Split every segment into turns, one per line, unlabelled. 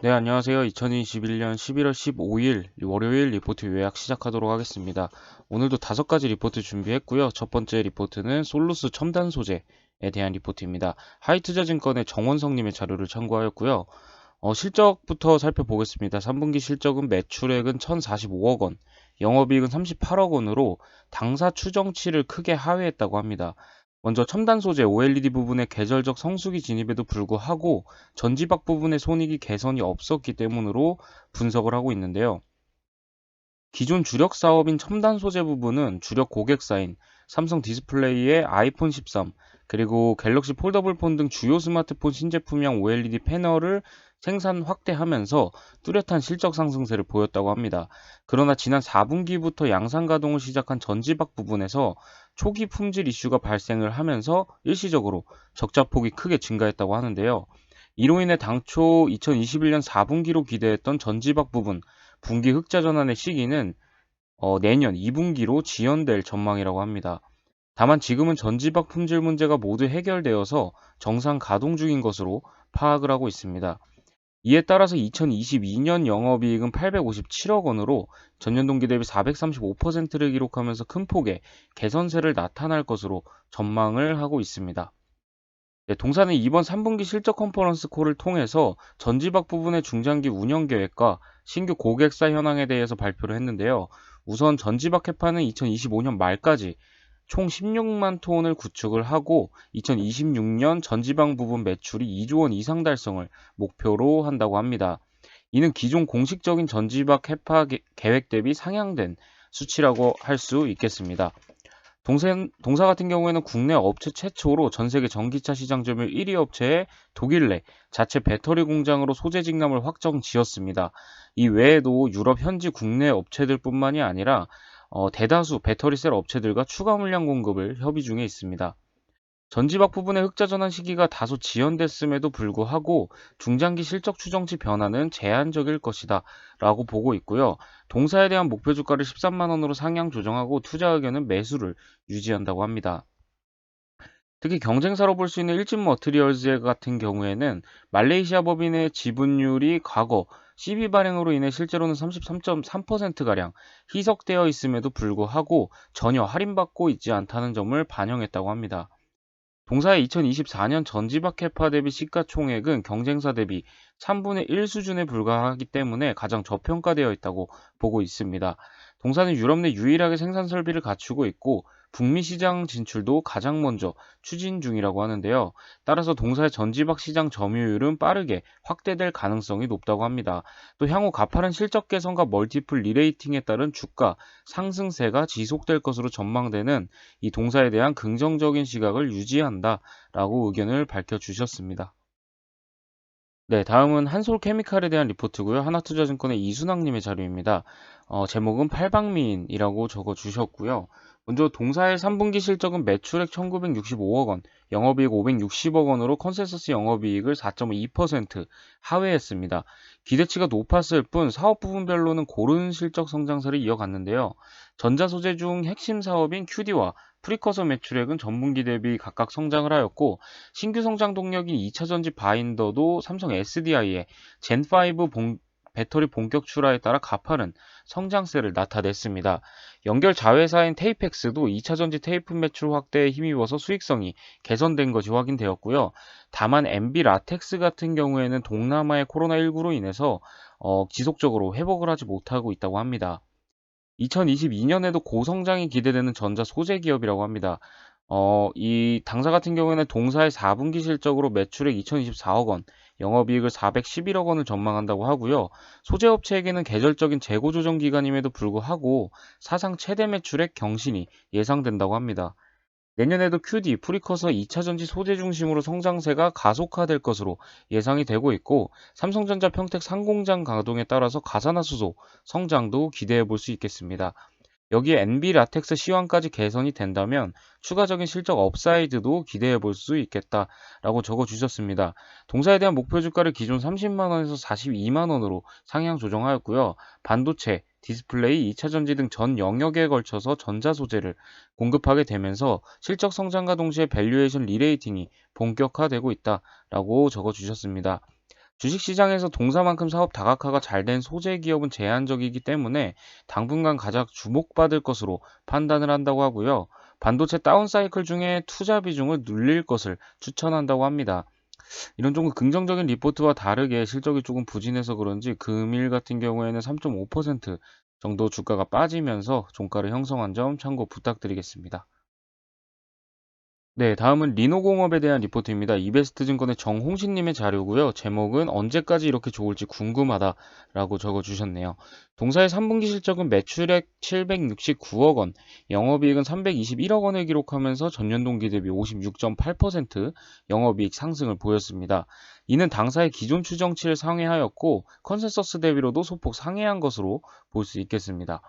네, 안녕하세요. 2021년 11월 15일 월요일 리포트 요약 시작하도록 하겠습니다. 오늘도 5가지 리포트 준비했고요. 첫 번째 리포트는 솔루스 첨단 소재에 대한 리포트입니다. 하이투자증권의 정원성님의 자료를 참고하였고요. 실적부터 살펴보겠습니다. 3분기 실적은 매출액은 1,045억 원, 영업이익은 38억 원으로 당사 추정치를 크게 하회했다고 합니다. 먼저 첨단 소재 OLED 부분의 계절적 성수기 진입에도 불구하고 전지박 부분의 손익이 개선이 없었기 때문으로 분석을 하고 있는데요. 기존 주력 사업인 첨단 소재 부분은 주력 고객사인 삼성 디스플레이의 아이폰 13, 그리고 갤럭시 폴더블 폰 등 주요 스마트폰 신제품형 OLED 패널을 생산 확대하면서 뚜렷한 실적 상승세를 보였다고 합니다. 그러나 지난 4분기부터 양산 가동을 시작한 전지박 부분에서 초기 품질 이슈가 발생을 하면서 일시적으로 적자폭이 크게 증가했다고 하는데요. 이로 인해 당초 2021년 4분기로 기대했던 전지박 부분 분기 흑자 전환의 시기는 내년 2분기로 지연될 전망이라고 합니다. 다만 지금은 전지박 품질 문제가 모두 해결되어서 정상 가동 중인 것으로 파악을 하고 있습니다. 이에 따라서 2022년 영업이익은 857억 원으로 전년 동기 대비 435%를 기록하면서 큰 폭의 개선세를 나타날 것으로 전망을 하고 있습니다. 네, 동사는 이번 3분기 실적 컨퍼런스 콜을 통해서 전지박 부분의 중장기 운영 계획과 신규 고객사 현황에 대해서 발표를 했는데요. 우선 전지박 캐파는 2025년 말까지 총 16만 톤을 구축을 하고 2026년 전지방 부분 매출이 2조 원 이상 달성을 목표로 한다고 합니다. 이는 기존 공식적인 전지박 캐파 계획 대비 상향된 수치라고 할 수 있겠습니다. 동사 같은 경우에는 국내 업체 최초로 전 세계 전기차 시장 점유율 1위 업체의 독일 내 자체 배터리 공장으로 소재 직남을 확정 지었습니다. 이 외에도 유럽 현지 국내 업체들뿐만이 아니라 대다수 배터리셀 업체들과 추가 물량 공급을 협의 중에 있습니다. 전지박 부분의 흑자 전환 시기가 다소 지연됐음에도 불구하고 중장기 실적 추정치 변화는 제한적일 것이다 라고 보고 있고요. 동사에 대한 목표 주가를 13만 원으로 상향 조정하고 투자 의견은 매수를 유지한다고 합니다. 특히 경쟁사로 볼 수 있는 일진 머티리얼즈 같은 경우에는 말레이시아 법인의 지분율이 과거 CB 발행으로 인해 실제로는 33.3%가량 희석되어 있음에도 불구하고 전혀 할인받고 있지 않다는 점을 반영했다고 합니다. 동사의 2024년 전지박 캐파 대비 시가총액은 경쟁사 대비 3분의 1 수준에 불과하기 때문에 가장 저평가되어 있다고 보고 있습니다. 동사는 유럽 내 유일하게 생산 설비를 갖추고 있고 북미 시장 진출도 가장 먼저 추진 중이라고 하는데요. 따라서 동사의 전지박 시장 점유율은 빠르게 확대될 가능성이 높다고 합니다. 또 향후 가파른 실적 개선과 멀티플 리레이팅에 따른 주가 상승세가 지속될 것으로 전망되는 이 동사에 대한 긍정적인 시각을 유지한다라고 의견을 밝혀주셨습니다. 네, 다음은 한솔케미칼에 대한 리포트고요. 하나투자증권의 이순학님의 자료입니다. 제목은 팔방미인이라고 적어주셨고요. 먼저 동사의 3분기 실적은 매출액 1965억 원, 영업이익 560억 원으로 컨센서스 영업이익을 4.2% 하회했습니다. 기대치가 높았을 뿐 사업 부분별로는 고른 실적 성장세를 이어갔는데요. 전자소재 중 핵심 사업인 QD와 프리커서 매출액은 전분기 대비 각각 성장을 하였고 신규 성장 동력인 2차 전지 바인더도 삼성 SDI의 젠5 배터리 본격 출하에 따라 가파른 성장세를 나타냈습니다. 연결 자회사인 테이펙스도 2차 전지 테이프 매출 확대에 힘입어서 수익성이 개선된 것이 확인되었고요. 다만 MB 라텍스 같은 경우에는 동남아의 코로나19로 인해서 지속적으로 회복을 하지 못하고 있다고 합니다. 2022년에도 고성장이 기대되는 전자 소재 기업이라고 합니다. 이 당사 같은 경우에는 동사의 4분기 실적으로 매출액 2024억 원, 영업이익을 411억 원을 전망한다고 하고요. 소재 업체에게는 계절적인 재고 조정 기간임에도 불구하고 사상 최대 매출액 경신이 예상된다고 합니다. 내년에도 QD, 프리커서 2차 전지 소재 중심으로 성장세가 가속화될 것으로 예상이 되고 있고 삼성전자 평택 상공장 가동에 따라서 가산화수소 성장도 기대해 볼 수 있겠습니다. 여기에 NB 라텍스 시황까지 개선이 된다면 추가적인 실적 업사이드도 기대해 볼 수 있겠다라고 적어 주셨습니다. 동사에 대한 목표 주가를 기존 30만 원에서 42만 원으로 상향 조정하였고요. 반도체, 디스플레이, 2차 전지 등 전 영역에 걸쳐서 전자 소재를 공급하게 되면서 실적 성장과 동시에 밸류에이션 리레이팅이 본격화되고 있다라고 적어 주셨습니다. 주식시장에서 동사만큼 사업 다각화가 잘 된 소재 기업은 제한적이기 때문에 당분간 가장 주목받을 것으로 판단을 한다고 하고요. 반도체 다운사이클 중에 투자 비중을 늘릴 것을 추천한다고 합니다. 이런 조금 긍정적인 리포트와 다르게 실적이 조금 부진해서 그런지 금일 같은 경우에는 3.5% 정도 주가가 빠지면서 종가를 형성한 점 참고 부탁드리겠습니다. 네, 다음은 리노공업에 대한 리포트입니다. 이베스트 증권의 정홍신님의 자료고요. 제목은 언제까지 이렇게 좋을지 궁금하다라고 적어주셨네요. 동사의 3분기 실적은 매출액 769억 원, 영업이익은 321억 원을 기록하면서 전년 동기 대비 56.8% 영업이익 상승을 보였습니다. 이는 당사의 기존 추정치를 상회하였고 컨센서스 대비로도 소폭 상회한 것으로 볼 수 있겠습니다.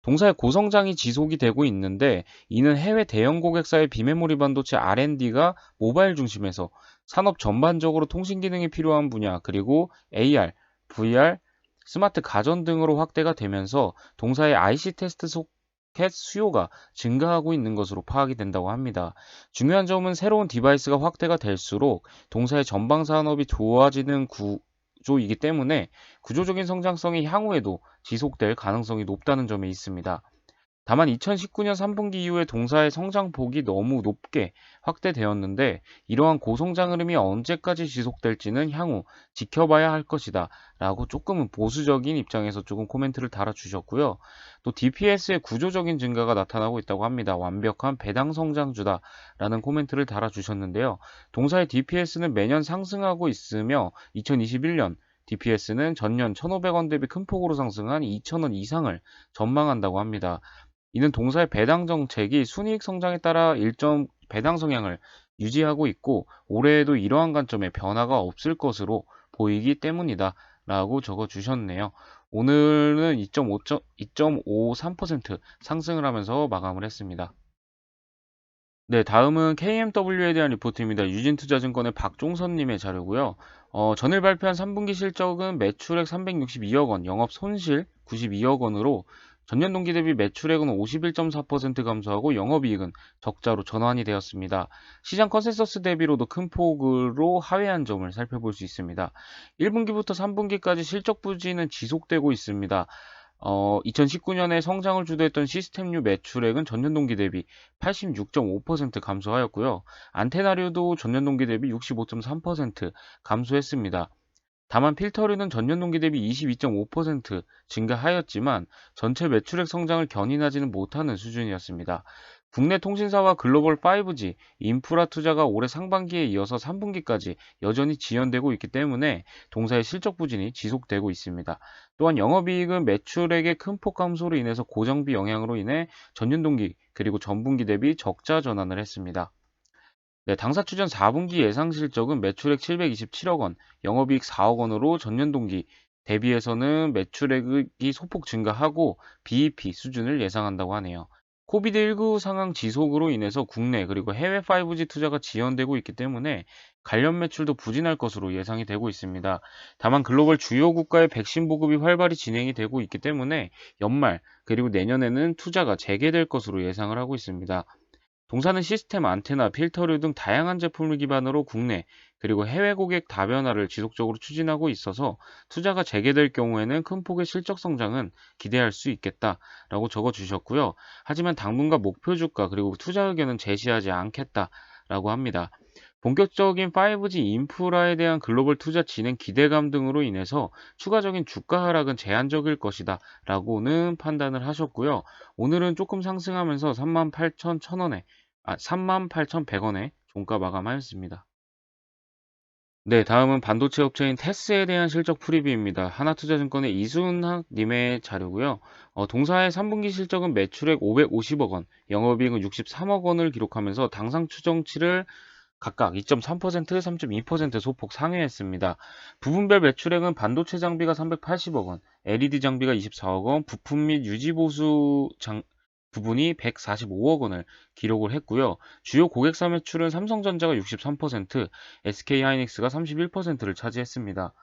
동사의 고성장이 지속이 되고 있는데 이는 해외 대형 고객사의 비메모리 반도체 R&D가 모바일 중심에서 산업 전반적으로 통신 기능이 필요한 분야 그리고 AR, VR, 스마트 가전 등으로 확대가 되면서 동사의 IC 테스트 소켓 수요가 증가하고 있는 것으로 파악이 된다고 합니다. 중요한 점은 새로운 디바이스가 확대가 될수록 동사의 전방 산업이 좋아지는 구조이기 때문에 구조적인 성장성이 향후에도 지속될 가능성이 높다는 점에 있습니다. 다만 2019년 3분기 이후에 동사의 성장폭이 너무 높게 확대되었는데 이러한 고성장 흐름이 언제까지 지속될지는 향후 지켜봐야 할 것이다 라고 조금은 보수적인 입장에서 조금 코멘트를 달아주셨고요. 또 DPS의 구조적인 증가가 나타나고 있다고 합니다. 완벽한 배당 성장주다 라는 코멘트를 달아주셨는데요. 동사의 DPS는 매년 상승하고 있으며 2021년 DPS는 전년 1,500원 대비 큰 폭으로 상승한 2,000원 이상을 전망한다고 합니다. 이는 동사의 배당 정책이 순이익 성장에 따라 일정 배당 성향을 유지하고 있고 올해에도 이러한 관점에 변화가 없을 것으로 보이기 때문이다 라고 적어 주셨네요. 오늘은 2.53% 상승을 하면서 마감을 했습니다. 네, 다음은 KMW에 대한 리포트입니다. 유진투자증권의 박종선님의 자료고요. 전일 발표한 3분기 실적은 매출액 362억 원, 영업 손실 92억 원으로 전년 동기 대비 매출액은 51.4% 감소하고 영업이익은 적자로 전환이 되었습니다. 시장 컨센서스 대비로도 큰 폭으로 하회한 점을 살펴볼 수 있습니다. 1분기부터 3분기까지 실적 부진은 지속되고 있습니다. 2019년에 성장을 주도했던 시스템류 매출액은 전년 동기 대비 86.5% 감소하였고요. 안테나류도 전년 동기 대비 65.3% 감소했습니다. 다만 필터류는 전년 동기 대비 22.5% 증가하였지만 전체 매출액 성장을 견인하지는 못하는 수준이었습니다. 국내 통신사와 글로벌 5G, 인프라 투자가 올해 상반기에 이어서 3분기까지 여전히 지연되고 있기 때문에 동사의 실적 부진이 지속되고 있습니다. 또한 영업이익은 매출액의 큰 폭 감소로 인해서 고정비 영향으로 인해 전년 동기 그리고 전분기 대비 적자 전환을 했습니다. 네, 당사 추전 4분기 예상 실적은 매출액 727억 원, 영업이익 4억 원으로 전년 동기 대비해서는 매출액이 소폭 증가하고 BEP 수준을 예상한다고 하네요. 코비드19 상황 지속으로 인해서 국내 그리고 해외 5G 투자가 지연되고 있기 때문에 관련 매출도 부진할 것으로 예상이 되고 있습니다. 다만 글로벌 주요 국가의 백신 보급이 활발히 진행이 되고 있기 때문에 연말 그리고 내년에는 투자가 재개될 것으로 예상을 하고 있습니다. 동사는 시스템 안테나, 필터류 등 다양한 제품을 기반으로 국내 그리고 해외 고객 다변화를 지속적으로 추진하고 있어서 투자가 재개될 경우에는 큰 폭의 실적 성장은 기대할 수 있겠다라고 적어 주셨고요. 하지만 당분간 목표 주가 그리고 투자 의견은 제시하지 않겠다라고 합니다. 본격적인 5G 인프라에 대한 글로벌 투자 진행 기대감 등으로 인해서 추가적인 주가 하락은 제한적일 것이다 라고는 판단을 하셨고요. 오늘은 조금 상승하면서 38,100원에 종가 마감하였습니다. 네, 다음은 반도체 업체인 테스에 대한 실적 프리뷰입니다. 하나투자증권의 이순학님의 자료고요. 동사의 3분기 실적은 매출액 550억 원, 영업이익은 63억 원을 기록하면서 당상 추정치를 각각 2.3%, 3.2% 소폭 상회했습니다. 부분별 매출액은 반도체 장비가 380억 원, LED 장비가 24억 원, 부품 및 유지보수 부분이 145억 원을 기록을 했고요. 주요 고객사 매출은 삼성전자가 63%, SK하이닉스가 31%를 차지했습니다.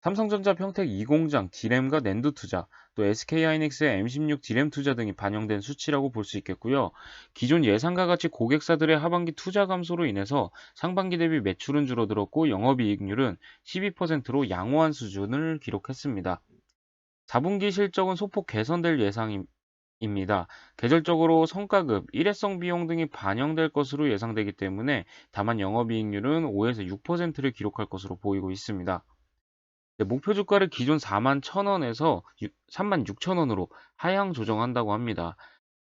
삼성전자 평택 2공장 디램과 낸두 투자, 또 SK하이닉스의 M16 디램 투자 등이 반영된 수치라고 볼 수 있겠고요. 기존 예상과 같이 고객사들의 하반기 투자 감소로 인해서 상반기 대비 매출은 줄어들었고 영업이익률은 12%로 양호한 수준을 기록했습니다. 4분기 실적은 소폭 개선될 예상입니다. 계절적으로 성과급, 일회성 비용 등이 반영될 것으로 예상되기 때문에 다만 영업이익률은 5에서 6%를 기록할 것으로 보이고 있습니다. 네, 목표 주가를 기존 4만 1,000원에서 3만 6,000원으로 하향 조정한다고 합니다.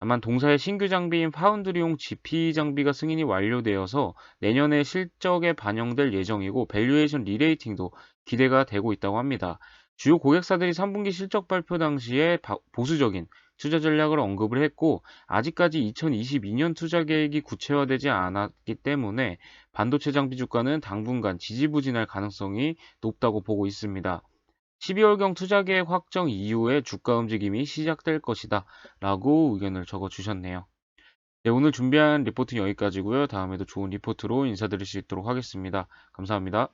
다만 동사의 신규 장비인 파운드리용 GP 장비가 승인이 완료되어서 내년에 실적에 반영될 예정이고 밸류에이션 리레이팅도 기대가 되고 있다고 합니다. 주요 고객사들이 3분기 실적 발표 당시에 보수적인 투자 전략을 언급을 했고 아직까지 2022년 투자 계획이 구체화되지 않았기 때문에 반도체 장비 주가는 당분간 지지부진할 가능성이 높다고 보고 있습니다. 12월경 투자 계획 확정 이후에 주가 움직임이 시작될 것이다 라고 의견을 적어 주셨네요. 네, 오늘 준비한 리포트는 여기까지고요. 다음에도 좋은 리포트로 인사드릴 수 있도록 하겠습니다. 감사합니다.